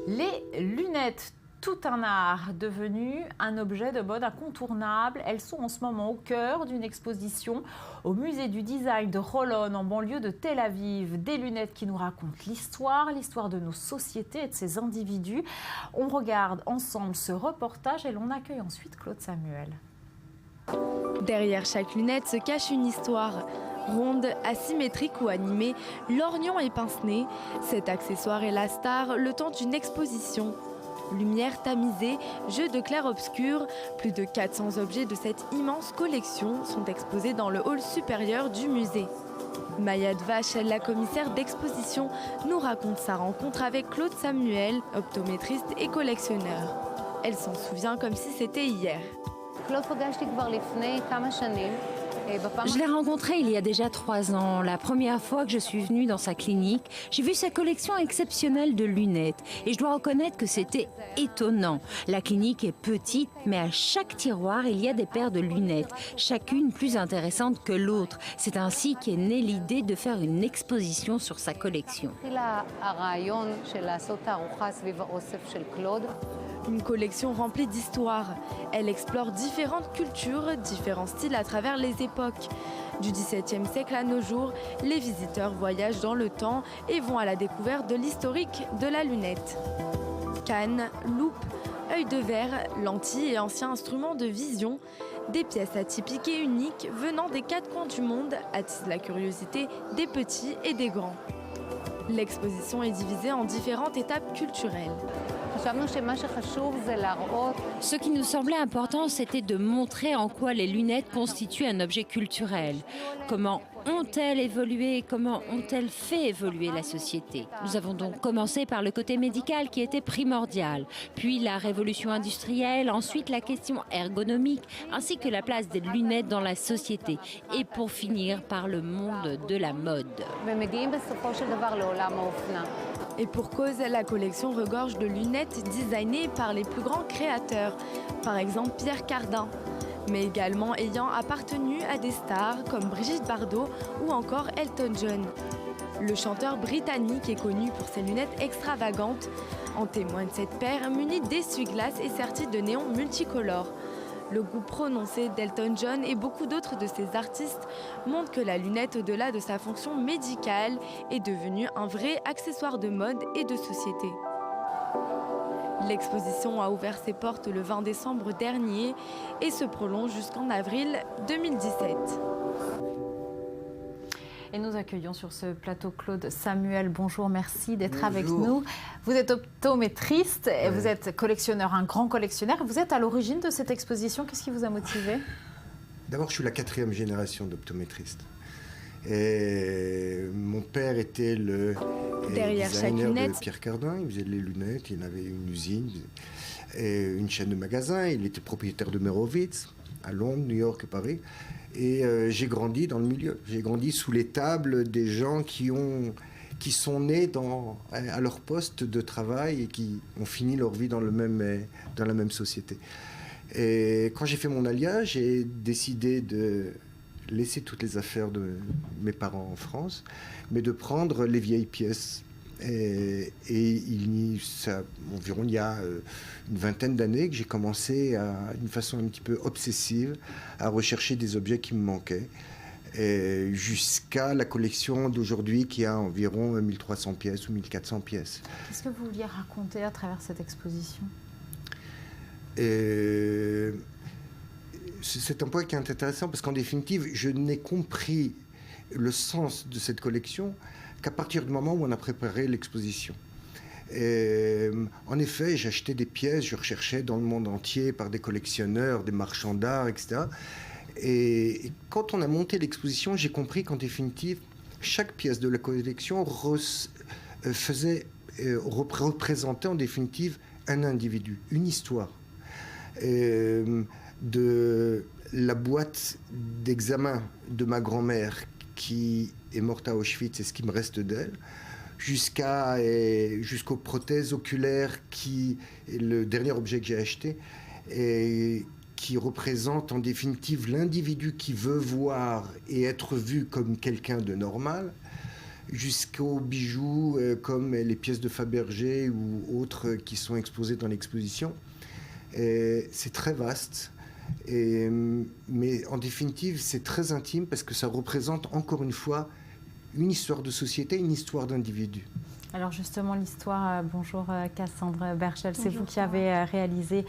Les lunettes, tout un art devenu un objet de mode incontournable. Elles sont en ce moment au cœur d'une exposition au musée du design de Holon en banlieue de Tel Aviv. Des lunettes qui nous racontent l'histoire de nos sociétés et de ces individus. On regarde ensemble ce reportage et l'on accueille ensuite Claude Samuel. Derrière chaque lunette se cache une histoire. Ronde, asymétrique ou animée, lorgnon et pince-nez, cet accessoire est la star le temps d'une exposition. Lumière tamisée, jeu de clair-obscur, plus de 400 objets de cette immense collection sont exposés dans le hall supérieur du musée. Maya Dvash, la commissaire d'exposition, nous raconte sa rencontre avec Claude Samuel, optométriste et collectionneur. Elle s'en souvient comme si c'était hier. Je l'ai rencontré il y a déjà 3 ans. La première fois que je suis venue dans sa clinique, j'ai vu sa collection exceptionnelle de lunettes. Et je dois reconnaître que c'était étonnant. La clinique est petite, mais à chaque tiroir, il y a des paires de lunettes, chacune plus intéressante que l'autre. C'est ainsi qu'est née l'idée de faire une exposition sur sa collection. Une collection remplie d'histoires. Elle explore différentes cultures, différents styles à travers les époques. Du XVIIe siècle à nos jours, les visiteurs voyagent dans le temps et vont à la découverte de l'historique de la lunette. Canne, loupe, œil de verre, lentilles et anciens instruments de vision, des pièces atypiques et uniques venant des 4 coins du monde attisent la curiosité des petits et des grands. L'exposition est divisée en différentes étapes culturelles. Ce qui nous semblait important, c'était de montrer en quoi les lunettes constituent un objet culturel. Comment ont-elles évolué? Comment ont-elles fait évoluer la société? Nous avons donc commencé par le côté médical qui était primordial, puis la révolution industrielle, ensuite la question ergonomique, ainsi que la place des lunettes dans la société, et pour finir par le monde de la mode. Et pour cause, la collection regorge de lunettes designées par les plus grands créateurs, par exemple Pierre Cardin, mais également ayant appartenu à des stars comme Brigitte Bardot ou encore Elton John. Le chanteur britannique est connu pour ses lunettes extravagantes. En témoigne cette paire munie d'essuie-glaces et sertie de néons multicolores. Le goût prononcé d'Elton John et beaucoup d'autres de ses artistes montrent que la lunette, au-delà de sa fonction médicale, est devenue un vrai accessoire de mode et de société. L'exposition a ouvert ses portes le 20 décembre dernier et se prolonge jusqu'en avril 2017. Et nous accueillons sur ce plateau Claude Samuel. Bonjour, merci d'être avec nous. Vous êtes optométriste, et vous êtes collectionneur, un grand collectionneur. Vous êtes à l'origine de cette exposition. Qu'est-ce qui vous a motivé? D'abord, je suis la 4e génération d'optométristes. Et mon père était le designer de Pierre Cardin. Il faisait les lunettes, il avait une usine et une chaîne de magasins. Il était propriétaire de Merowitz à Londres, New York et Paris. Et j'ai grandi dans le milieu. J'ai grandi sous les tables des gens qui sont nés à leur poste de travail et qui ont fini leur vie dans la même société. Et quand j'ai fait mon alliage, j'ai décidé de laisser toutes les affaires de mes parents en France, mais de prendre les vieilles pièces. Et il y a une vingtaine d'années que j'ai commencé d'une façon un petit peu obsessive à rechercher des objets qui me manquaient, et jusqu'à la collection d'aujourd'hui qui a environ 1300 pièces ou 1400 pièces. Qu'est-ce que vous vouliez raconter à travers cette exposition? C'est un point qui est intéressant parce qu'en définitive, je n'ai compris le sens de cette collection qu'à partir du moment où on a préparé l'exposition. En effet, j'achetais des pièces, je recherchais dans le monde entier par des collectionneurs, des marchands d'art, etc. Et quand on a monté l'exposition, j'ai compris qu'en définitive, chaque pièce de la collection représentait en définitive un individu, une histoire. De la boîte d'examen de ma grand-mère qui est morte à Auschwitz, et ce qui me reste d'elle, jusqu'aux prothèses oculaires qui est le dernier objet que j'ai acheté et qui représente en définitive l'individu qui veut voir et être vu comme quelqu'un de normal. jusqu'aux bijoux comme les pièces de Fabergé ou autres qui sont exposées dans l'exposition. C'est très vaste, mais en définitive, c'est très intime parce que ça représente encore une fois une histoire de société, une histoire d'individu. Alors justement, l'histoire, bonjour Cassandre Berchel, c'est vous qui avez réalisé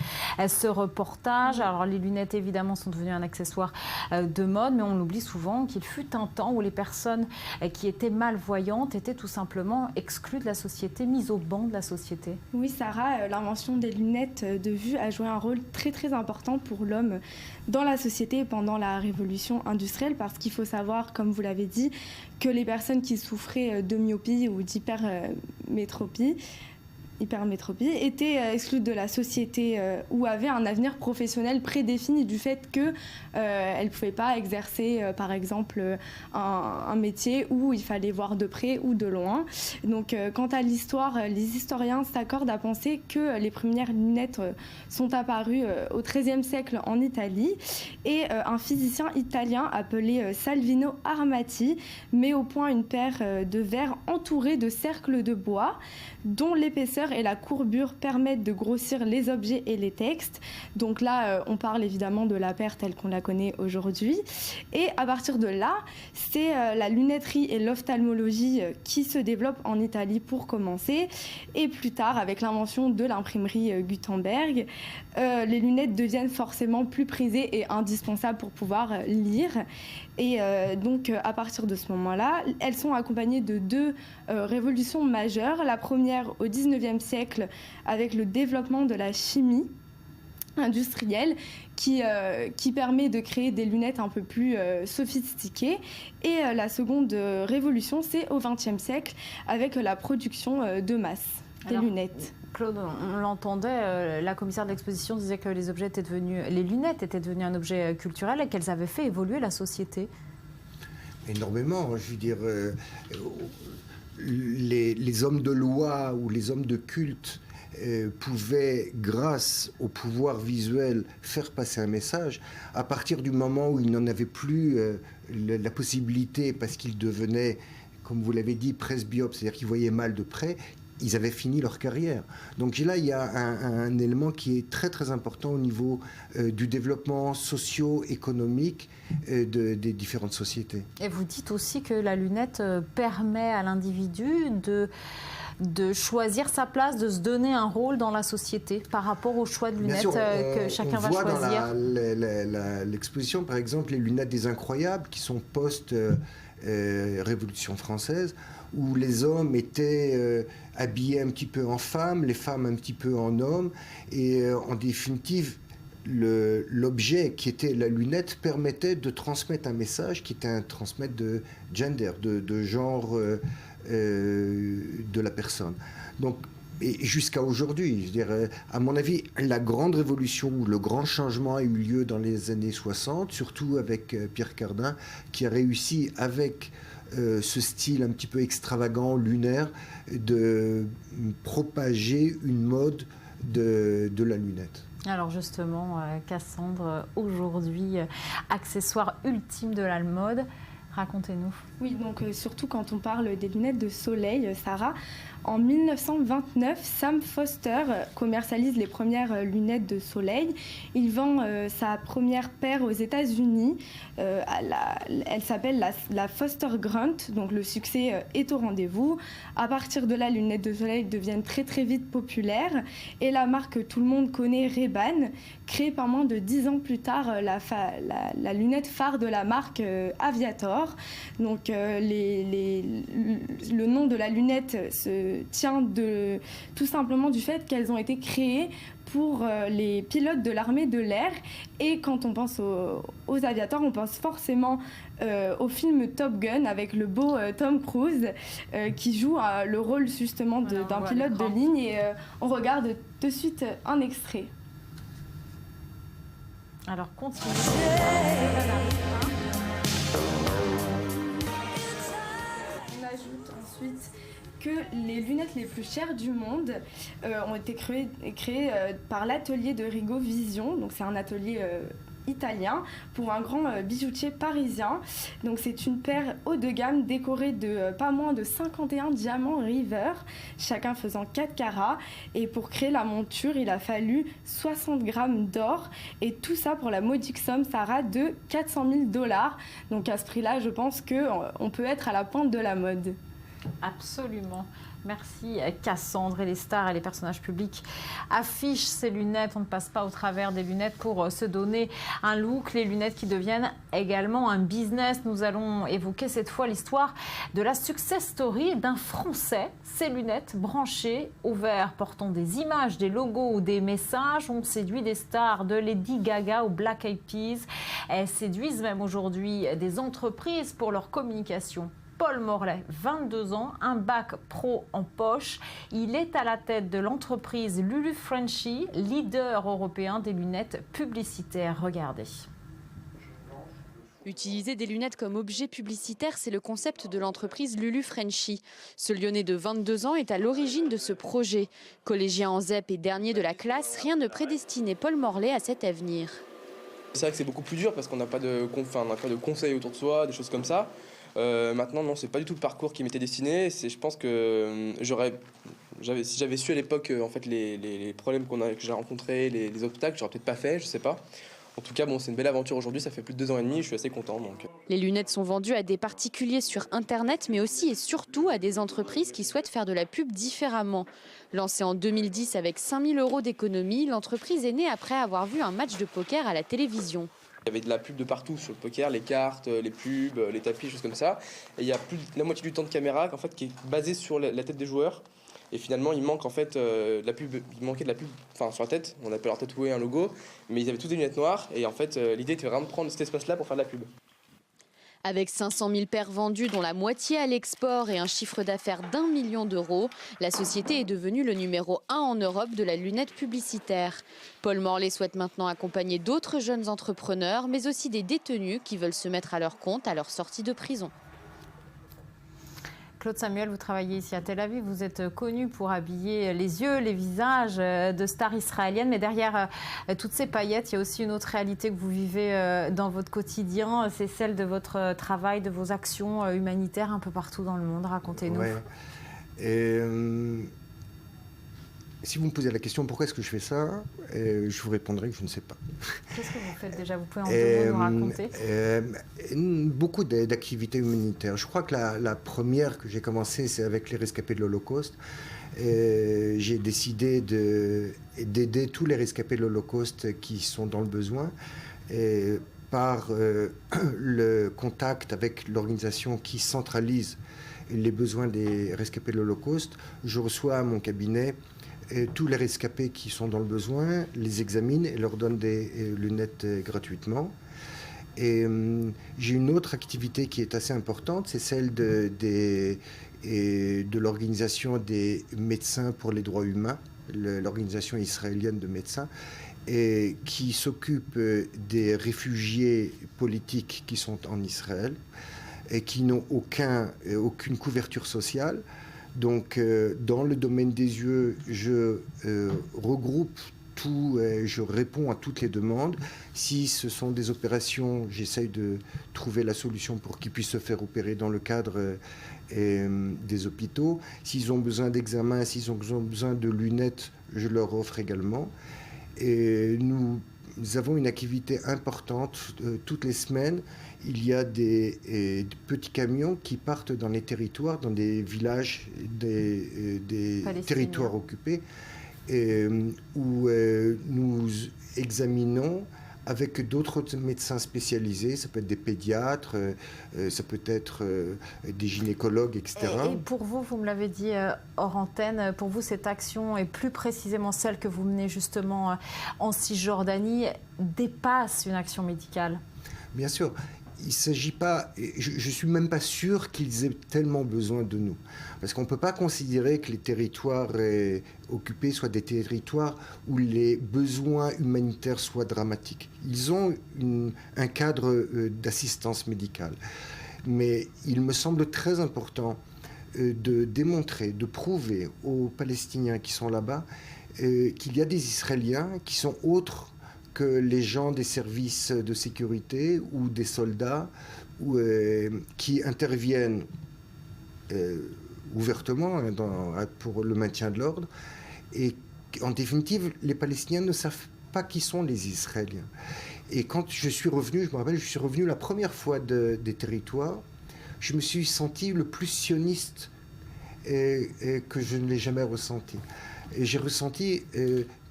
ce reportage. Alors les lunettes évidemment sont devenues un accessoire de mode, mais on oublie souvent qu'il fut un temps où les personnes qui étaient malvoyantes étaient tout simplement exclues de la société, mises au banc de la société. Oui Sarah, l'invention des lunettes de vue a joué un rôle très très important pour l'homme dans la société pendant la révolution industrielle, parce qu'il faut savoir, comme vous l'avez dit, que les personnes qui souffraient de myopie ou d'hypermétropie étaient exclues de la société ou avaient un avenir professionnel prédéfini du fait qu'elles ne pouvaient pas exercer, par exemple, un métier où il fallait voir de près ou de loin. Donc, quant à l'histoire, les historiens s'accordent à penser que les premières lunettes sont apparues au XIIIe siècle en Italie, et un physicien italien appelé Salvino Armati met au point une paire de verres entourés de cercles de bois dont l'épaisseur et la courbure permettent de grossir les objets et les textes. Donc là, on parle évidemment de la paire telle qu'on la connaît aujourd'hui. Et à partir de là, c'est la lunetterie et l'ophtalmologie qui se développent en Italie pour commencer. Et plus tard, avec l'invention de l'imprimerie Gutenberg, les lunettes deviennent forcément plus prisées et indispensables pour pouvoir lire. Et donc, à partir de ce moment-là, elles sont accompagnées de deux révolutions majeures. La première au XIXe siècle, avec le développement de la chimie industrielle qui permet de créer des lunettes un peu plus sophistiquées. Et la seconde révolution, c'est au XXe siècle, avec la production de masse des lunettes. Claude, on l'entendait, la commissaire de l'exposition disait que les lunettes étaient devenues un objet culturel et qu'elles avaient fait évoluer la société. Énormément, je veux dire, les hommes de loi ou les hommes de culte pouvaient, grâce au pouvoir visuel, faire passer un message. À partir du moment où ils n'en avaient plus la possibilité, parce qu'ils devenaient, comme vous l'avez dit, presbyopes, c'est-à-dire qu'ils voyaient mal de près, ils avaient fini leur carrière. Donc là, il y a un élément qui est très très important au niveau du développement socio-économique des différentes sociétés. Et vous dites aussi que la lunette permet à l'individu de choisir sa place, de se donner un rôle dans la société par rapport au choix de lunettes que chacun va choisir. Dans l'exposition, par exemple, les lunettes des incroyables qui sont post-Révolution française, où les hommes étaient habillés un petit peu en femmes, les femmes un petit peu en hommes, et en définitive, l'objet qui était la lunette permettait de transmettre un message qui était un transmettre de gender, de genre de la personne. Donc, et jusqu'à aujourd'hui, je dirais, à mon avis, la grande révolution ou le grand changement a eu lieu dans les années 60, surtout avec Pierre Cardin, qui a réussi avec ce style un petit peu extravagant, lunaire, de propager une mode de la lunette. Alors justement, Cassandre, aujourd'hui, accessoire ultime de la mode, racontez-nous. Oui, donc surtout quand on parle des lunettes de soleil, Sarah, en 1929, Sam Foster commercialise les premières lunettes de soleil. Il vend sa première paire aux États-Unis. Elle s'appelle la Foster Grunt, donc le succès est au rendez-vous. À partir de là, les lunettes de soleil deviennent très très vite populaires. Et la marque que tout le monde connaît, Ray-Ban, crée pas moins de 10 ans plus tard la lunette phare de la marque Aviator. Donc le nom de la lunette tient tout simplement du fait qu'elles ont été créées pour les pilotes de l'armée de l'air. Et quand on pense aux aviateurs, on pense forcément au film Top Gun avec le beau Tom Cruise qui joue le rôle justement d'un pilote de ligne. Et on regarde de suite un extrait. Alors continuez. On ajoute ensuite que les lunettes les plus chères du monde ont été créées par l'atelier de Rigaud Vision. Donc c'est un atelier italien pour un grand bijoutier parisien. Donc c'est une paire haut de gamme décorée de pas moins de 51 diamants River, chacun faisant 4 carats. Et pour créer la monture, il a fallu 60 grammes d'or. Et tout ça pour la modique somme, Sarah, de 400 000 $. Donc à ce prix-là, je pense qu'on peut être à la pointe de la mode. Absolument. Merci Cassandre. Et les stars et les personnages publics affichent ces lunettes. On ne passe pas au travers des lunettes pour se donner un look. Les lunettes qui deviennent également un business. Nous allons évoquer cette fois l'histoire de la success story d'un Français. Ces lunettes branchées au verre portant des images, des logos ou des messages ont séduit des stars de Lady Gaga au Black Eyed Peas. Elles séduisent même aujourd'hui des entreprises pour leur communication. Paul Morlet, 22 ans, un bac pro en poche. Il est à la tête de l'entreprise Lulu Frenchy, leader européen des lunettes publicitaires. Regardez. Utiliser des lunettes comme objet publicitaire, c'est le concept de l'entreprise Lulu Frenchy. Ce Lyonnais de 22 ans est à l'origine de ce projet. Collégien en ZEP et dernier de la classe, rien ne prédestinait Paul Morlet à cet avenir. C'est vrai que c'est beaucoup plus dur parce qu'on n'a pas de conseils autour de soi, des choses comme ça. Maintenant, non, c'est pas du tout le parcours qui m'était destiné. Je pense que si j'avais su à l'époque en fait, les problèmes que j'ai rencontrés, les obstacles, j'aurais peut-être pas fait, je sais pas. En tout cas, bon, c'est une belle aventure aujourd'hui, ça fait plus de 2 ans et demi, je suis assez content. Donc. Les lunettes sont vendues à des particuliers sur Internet, mais aussi et surtout à des entreprises qui souhaitent faire de la pub différemment. Lancée en 2010 avec 5 000 € d'économie, l'entreprise est née après avoir vu un match de poker à la télévision. Il y avait de la pub de partout sur le poker, les cartes, les pubs, les tapis, choses comme ça. Et il y a plus de la moitié du temps de caméra en fait, qui est basé sur la tête des joueurs. Et finalement, il manque en fait de la pub. Il manquait de la pub, sur la tête. On appelle leur tatouer un logo, mais ils avaient tous des lunettes noires. Et en fait, l'idée était vraiment de prendre cet espace-là pour faire de la pub. Avec 500 000 paires vendues, dont la moitié à l'export et un chiffre d'affaires d'1 million d'euros, la société est devenue le numéro 1 en Europe de la lunette publicitaire. Paul Morlet souhaite maintenant accompagner d'autres jeunes entrepreneurs, mais aussi des détenus qui veulent se mettre à leur compte à leur sortie de prison. Claude Samuel, vous travaillez ici à Tel Aviv, vous êtes connu pour habiller les yeux, les visages de stars israéliennes, mais derrière toutes ces paillettes, il y a aussi une autre réalité que vous vivez dans votre quotidien, c'est celle de votre travail, de vos actions humanitaires un peu partout dans le monde. Racontez-nous. Ouais. Si vous me posez la question pourquoi est-ce que je fais ça, je vous répondrai que je ne sais pas. Qu'est-ce que vous faites déjà? Vous pouvez en deux mots nous raconter? Beaucoup d'activités humanitaires. Je crois que la première que j'ai commencé, c'est avec les rescapés de l'Holocauste. J'ai décidé d'aider tous les rescapés de l'Holocauste qui sont dans le besoin. Par le contact avec l'organisation qui centralise les besoins des rescapés de l'Holocauste, je reçois à mon cabinet tous les rescapés qui sont dans le besoin, les examine et leur donne des lunettes gratuitement. Et j'ai une autre activité qui est assez importante, c'est celle de l'organisation des médecins pour les droits humains, l'organisation israélienne de médecins, et qui s'occupe des réfugiés politiques qui sont en Israël et qui n'ont aucune couverture sociale. Donc, dans le domaine des yeux, je regroupe tout, je réponds à toutes les demandes. Si ce sont des opérations, j'essaye de trouver la solution pour qu'ils puissent se faire opérer dans le cadre des hôpitaux. S'ils ont besoin d'examens, s'ils ont besoin de lunettes, je leur offre également. Et nous avons une activité importante toutes les semaines. Il y a des petits camions qui partent dans les territoires, dans des villages, des territoires occupés, où nous examinons avec d'autres médecins spécialisés. Ça peut être des pédiatres, ça peut être des gynécologues, etc. Et pour vous, vous me l'avez dit hors antenne, pour vous, cette action, et plus précisément celle que vous menez justement en Cisjordanie, dépasse une action médicale? Bien sûr. Il ne s'agit pas, je ne suis même pas sûr qu'ils aient tellement besoin de nous. Parce qu'on ne peut pas considérer que les territoires occupés soient des territoires où les besoins humanitaires soient dramatiques. Ils ont un cadre d'assistance médicale. Mais il me semble très important de démontrer, de prouver aux Palestiniens qui sont là-bas qu'il y a des Israéliens qui sont autres que les gens des services de sécurité ou des soldats qui interviennent ouvertement pour le maintien de l'ordre. Et en définitive, les Palestiniens ne savent pas qui sont les Israéliens. Et quand je suis revenu, je me rappelle, je suis revenu la première fois des territoires, je me suis senti le plus sioniste que je ne l'ai jamais ressenti. Et j'ai ressenti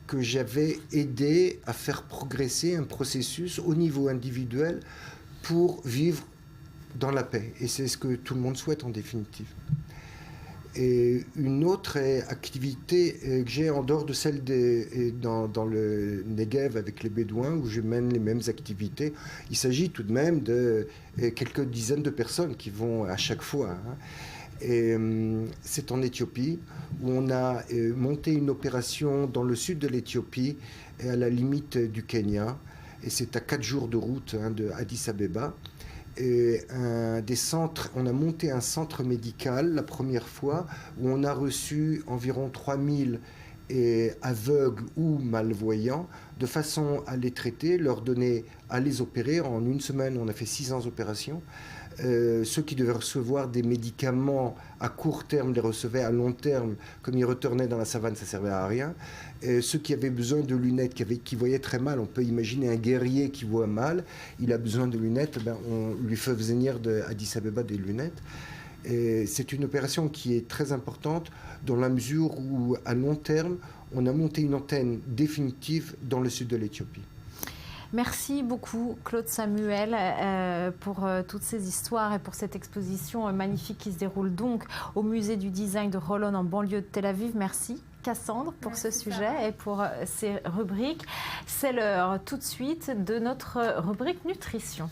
que j'avais aidé à faire progresser un processus au niveau individuel pour vivre dans la paix. Et c'est ce que tout le monde souhaite en définitive. Et une autre activité que j'ai en dehors de celle dans le Negev avec les Bédouins, où je mène les mêmes activités, il s'agit tout de même de quelques dizaines de personnes qui vont à chaque fois. Hein. Et c'est en Éthiopie, où on a monté une opération dans le sud de l'Éthiopie, à la limite du Kenya. Et c'est à 4 jours de route de Addis Abeba. Et on a monté un centre médical la première fois où on a reçu environ 3000 aveugles ou malvoyants de façon à les traiter, leur donner à les opérer. En une semaine, on a fait 600 opérations. Ceux qui devaient recevoir des médicaments à court terme les recevaient, à long terme, comme ils retournaient dans la savane, ça ne servait à rien. Ceux qui avaient besoin de lunettes, qui voyaient très mal, on peut imaginer un guerrier qui voit mal, il a besoin de lunettes, on lui fait venir d'Addis Abeba des lunettes. Et c'est une opération qui est très importante dans la mesure où, à long terme, on a monté une antenne définitive dans le sud de l'Éthiopie. Merci beaucoup Claude Samuel pour toutes ces histoires et pour cette exposition magnifique qui se déroule donc au musée du design de Holon en banlieue de Tel Aviv. Merci Cassandre pour ce sujet et pour ces rubriques. C'est l'heure tout de suite de notre rubrique nutrition.